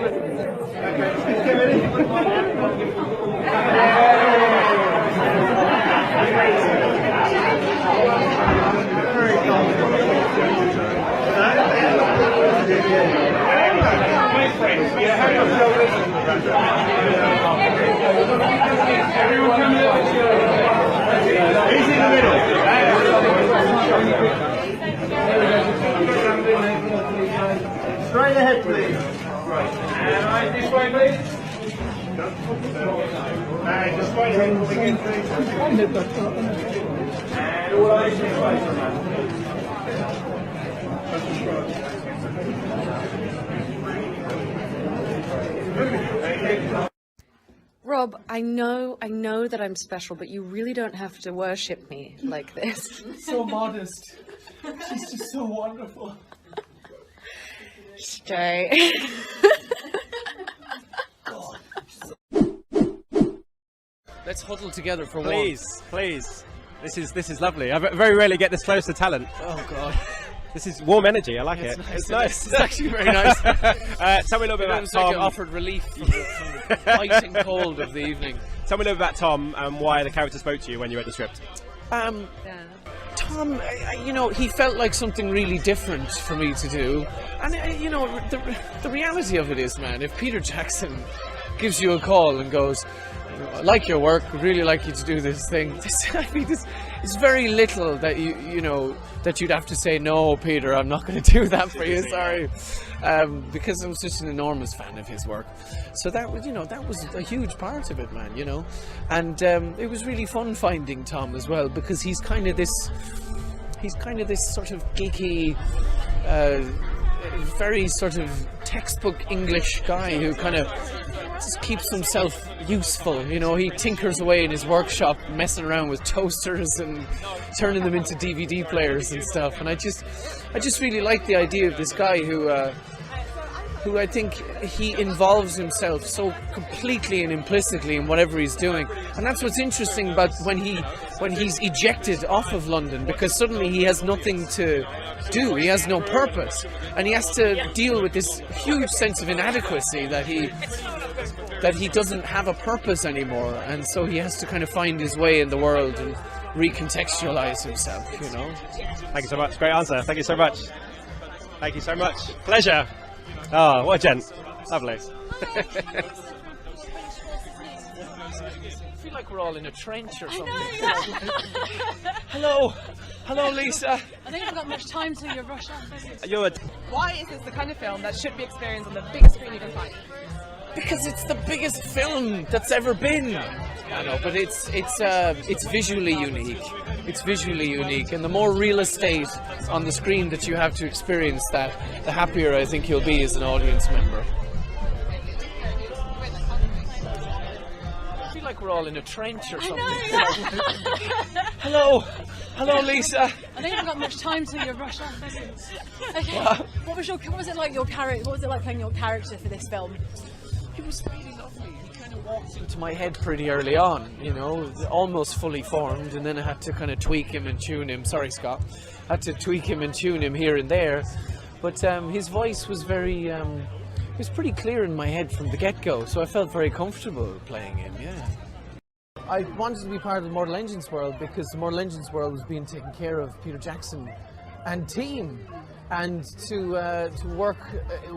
Everyone come here. He's in the middle. Straight ahead, please. Right. And right this way, please. And just straight ahead, please. And all eyes this way. Rob, I know that I'm special, but you really don't have to worship me like this. So modest. She's just so wonderful. Stay. Let's huddle together for Please, please. This is lovely. I very rarely get this close to talent. Oh God. This is warm energy. I like it. It's nice. It's actually very nice. Tell me a little bit about Tom. Like it offered relief from the biting cold of the evening. Tell me a little bit about Tom and why the character spoke to you when you read the script. Tom, you know, he felt like something really different for me to do. And, you know, the reality of it is, man, if Peter Jackson gives you a call and goes, I like your work, really like you to do this thing. I mean, it's very little that you know that you'd have to say, no, Peter, I'm not going to do that for you, sorry, because I was just an enormous fan of his work. So that was, you know, that was a huge part of it, man. You know, and it was really fun finding Tom as well, because he's kind of this sort of geeky, very sort of textbook English guy who kind of just keeps himself useful. You know, he tinkers away in his workshop messing around with toasters and turning them into DVD players and stuff, and I just really like the idea of this guy who I think he involves himself so completely and implicitly in whatever he's doing. And that's what's interesting about when he's ejected off of London, because suddenly he has nothing to do, he has no purpose, and he has to deal with this huge sense of inadequacy that he doesn't have a purpose anymore, and so he has to kind of find his way in the world and recontextualize himself, you know. Thank you so much. Great answer. Thank you so much. Thank you so much. Pleasure. Oh, what a gent. Lovely. I feel like we're all in a trench or something. Hello, Lisa. I think you've got much time till you rush on. Why is this the kind of film that should be experienced on the biggest screen you can find? Because it's the biggest film that's ever been. I know, but it's visually unique. It's visually unique, and the more real estate on the screen that you have to experience that, the happier I think you'll be as an audience member. I feel like we're all in a trench or something. Hello, Lisa. I think you've got much time till you rush on. Okay. What was it like playing your character for this film? It was really lovely. He kind of walked into my head pretty early on, you know, almost fully formed, and then I had to kind of tweak him and tune him. Sorry, Scott. I had to tweak him and tune him here and there. But his voice was very, it was pretty clear in my head from the get-go, so I felt very comfortable playing him, yeah. I wanted to be part of the Mortal Engines world because the Mortal Engines world was being taken care of Peter Jackson and team. And to work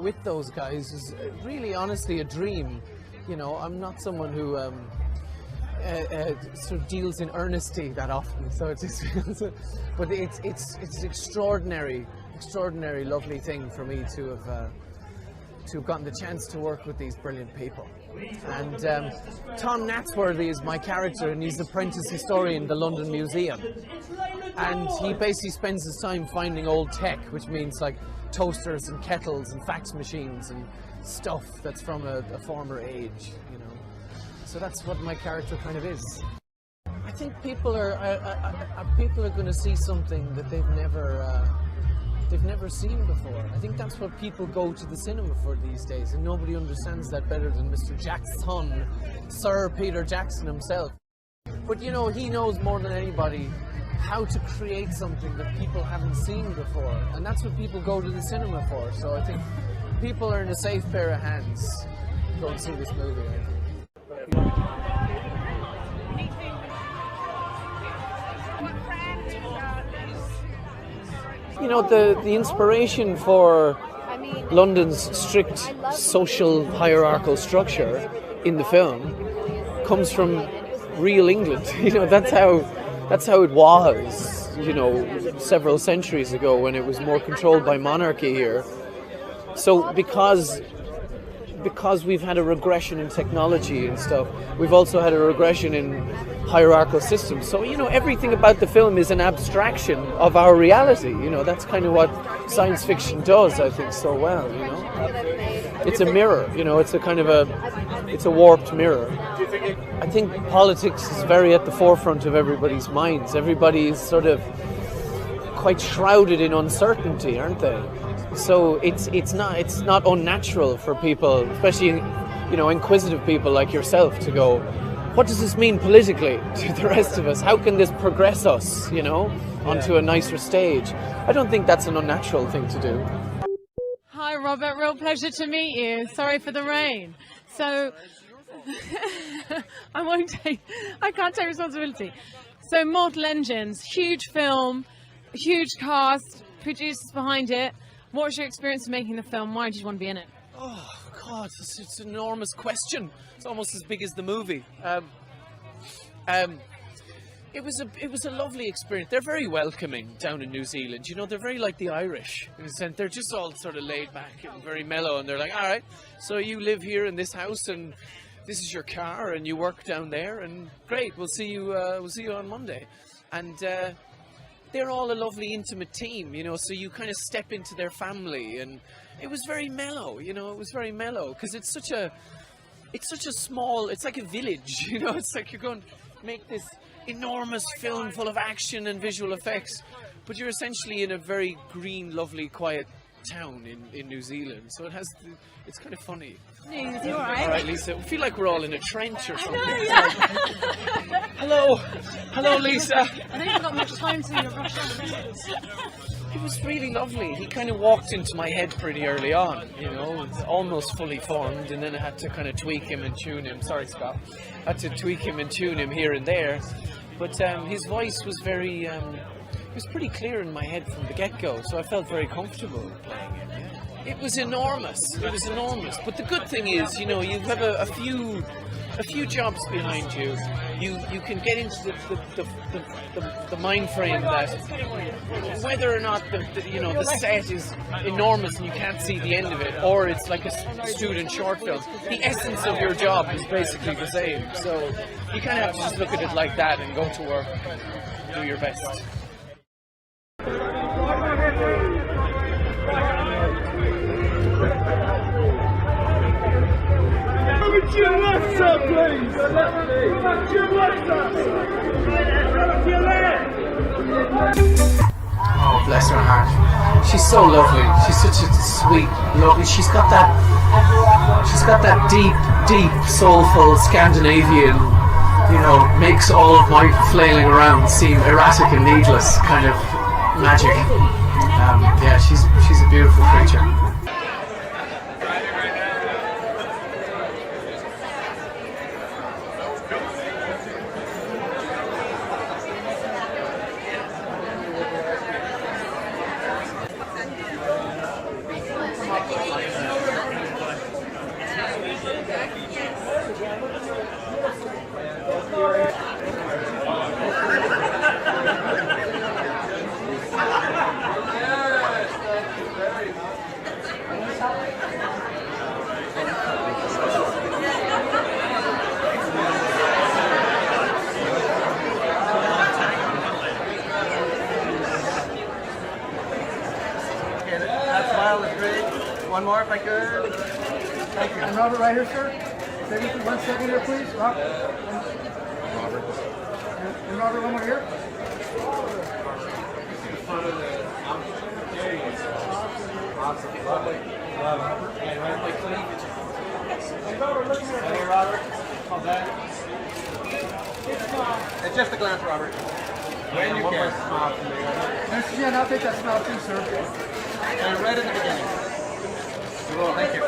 with those guys is really, honestly, a dream. You know, I'm not someone who sort of deals in earnesty that often. So it just feels, but it's an extraordinary, lovely thing for me to have gotten the chance to work with these brilliant people. And Tom Natsworthy is my character, and he's the apprentice historian in the London Museum. And he basically spends his time finding old tech, which means like toasters and kettles and fax machines and stuff that's from a former age, you know. So that's what my character kind of is. I think people are going to see something that they've never seen before. I think that's what people go to the cinema for these days, and nobody understands that better than Mr. Jackson, Sir Peter Jackson himself. But you know, he knows more than anybody how to create something that people haven't seen before, and that's what people go to the cinema for. So I think people are in a safe pair of hands. Go and see this movie, I think. You know, the inspiration for London's strict social hierarchical structure in the film comes from real England. You know, that's how it was, you know, several centuries ago when it was more controlled by monarchy here. So because we've had a regression in technology and stuff, we've also had a regression in hierarchical systems. So, you know, everything about the film is an abstraction of our reality. You know, that's kind of what science fiction does, I think, so well, you know. It's a mirror, you know, it's a warped mirror. I think politics is very at the forefront of everybody's minds. Everybody is sort of quite shrouded in uncertainty, aren't they? So it's not unnatural for people, especially, you know, inquisitive people like yourself, to go, what does this mean politically to the rest of us? How can this progress us, you know, onto a nicer stage? I don't think that's an unnatural thing to do. Hi Robert, real pleasure to meet you. Sorry for the rain. So I can't take responsibility. So Mortal Engines, huge film, huge cast, producers behind it. What was your experience of making the film? Why did you want to be in it? Oh God, it's an enormous question. It's almost as big as the movie. It was a lovely experience. They're very welcoming down in New Zealand. You know, they're very like the Irish in a sense. They're just all sort of laid back and very mellow. And they're like, all right, so you live here in this house and this is your car and you work down there and great. We'll see you on Monday. And they're all a lovely, intimate team, you know, so you kind of step into their family, and it was very mellow, you know, it was very mellow, because it's such a small, it's like a village, you know, it's like you're going to make this enormous film full of action and visual effects, but you're essentially in a very green, lovely, quiet town in New Zealand, so it's kind of funny. Is you alright? Alright, Lisa, we feel like we're all in a trench or something. Know, Hello, Lisa. I know you've got much time to rush on. It was really lovely. He kind of walked into my head pretty early on, you know, almost fully formed, and then I had to kind of tweak him and tune him. Sorry, Scott. I had to tweak him and tune him here and there. But his voice was very, it was pretty clear in my head from the get-go, so I felt very comfortable playing it. Yeah. It was enormous. It was enormous. But the good thing is, you know, you have a few jobs behind you. You can get into the mind frame that whether or not the set is enormous and you can't see the end of it, or it's like a student short film, the essence of your job is basically the same. So you kind of have to just look at it like that and go to work and do your best. Oh, bless her heart. She's so lovely. She's such a sweet, lovely. She's got that deep, soulful Scandinavian, you know, makes all of my flailing around seem erratic and needless kind of magic. Yeah, she's a beautiful creature. One more if I could. Thank you. And Robert, right here, sir. Stay with me 1 second here, please. Robert. And Robert, one more here. Hey, Robert. It's just a glance, Robert. When you can. Mr. Sheehan, I'll take that smile too, sir. And right in the beginning. Well, thank you.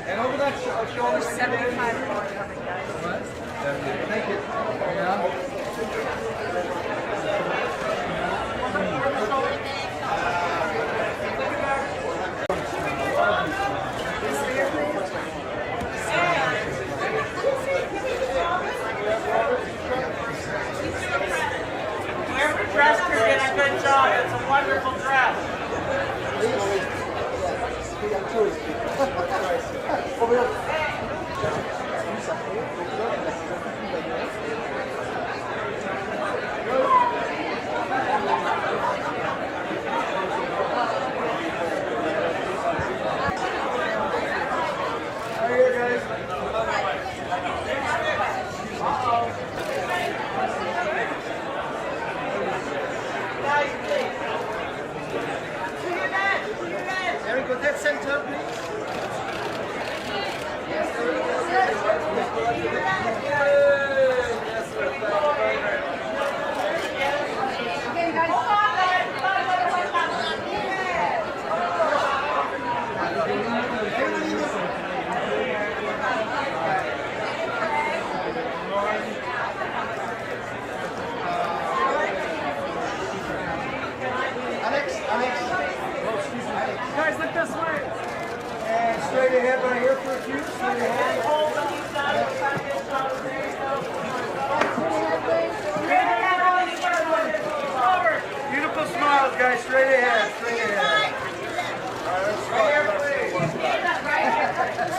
And over that shoulder. 75. Thank you. Yeah. Whoever dressed her did a good job. It's a wonderful dress. Eric, with that center, please. Guys, look this way. And straight ahead right here for a few. Straight ahead. Beautiful smiles, guys. Straight ahead. Straight ahead.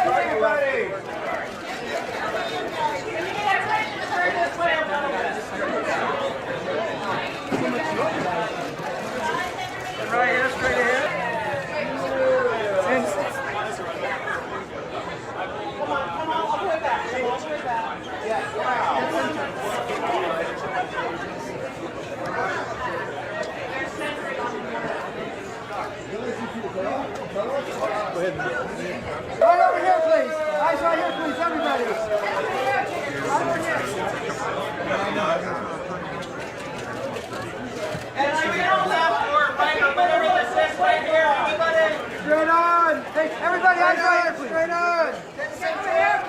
Everybody. Right here, straight ahead. Right over here, please. Eyes right here, please, everybody. Right over here. And I yell left or right or whatever this is right here. Everybody. Straight on. Hey, everybody, eyes right here, please. Straight on.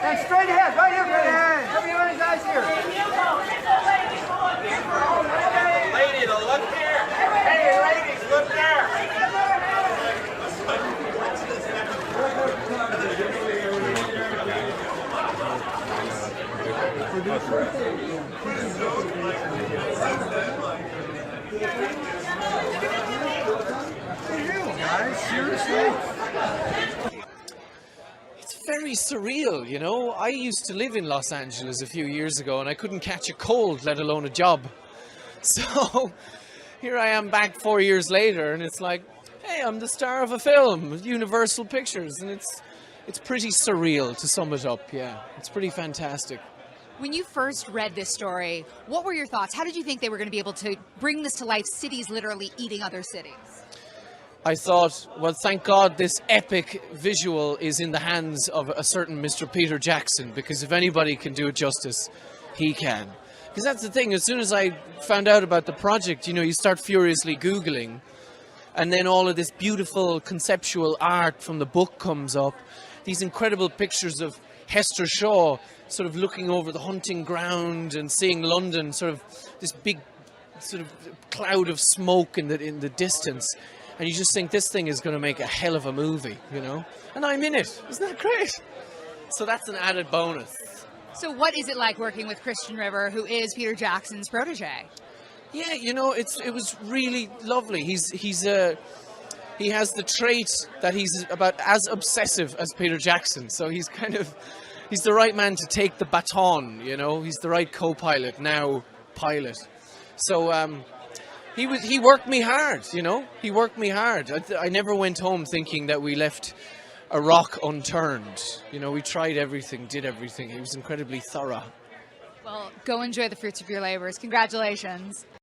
And straight ahead, right here, straight ahead. Everybody's eyes here. Lady, look here. Hey, ladies, look there. Guys, seriously? It's very surreal, you know. I used to live in Los Angeles a few years ago and I couldn't catch a cold, let alone a job. So here I am back 4 years later and it's like, hey, I'm the star of a film, Universal Pictures, and it's pretty surreal, to sum it up. Yeah, it's pretty fantastic. When you first read this story, what were your thoughts? How did you think they were going to be able to bring this to life, cities literally eating other cities? I thought, well, thank God this epic visual is in the hands of a certain Mr. Peter Jackson, because if anybody can do it justice, he can. Because that's the thing, as soon as I found out about the project, you know, you start furiously Googling, and then all of this beautiful conceptual art from the book comes up, these incredible pictures of Hester Shaw sort of looking over the hunting ground and seeing London, sort of this big sort of cloud of smoke in the distance. And you just think this thing is going to make a hell of a movie, you know? And I'm in it. Isn't that great? So that's an added bonus. So what is it like working with Christian River, who is Peter Jackson's protege? Yeah, you know, it was really lovely. He has the trait that he's about as obsessive as Peter Jackson. So he's the right man to take the baton, you know? He's the right co-pilot, now pilot. So he worked me hard, you know? He worked me hard. I never went home thinking that we left a rock unturned. You know, we tried everything, did everything. He was incredibly thorough. Well, go enjoy the fruits of your labors. Congratulations.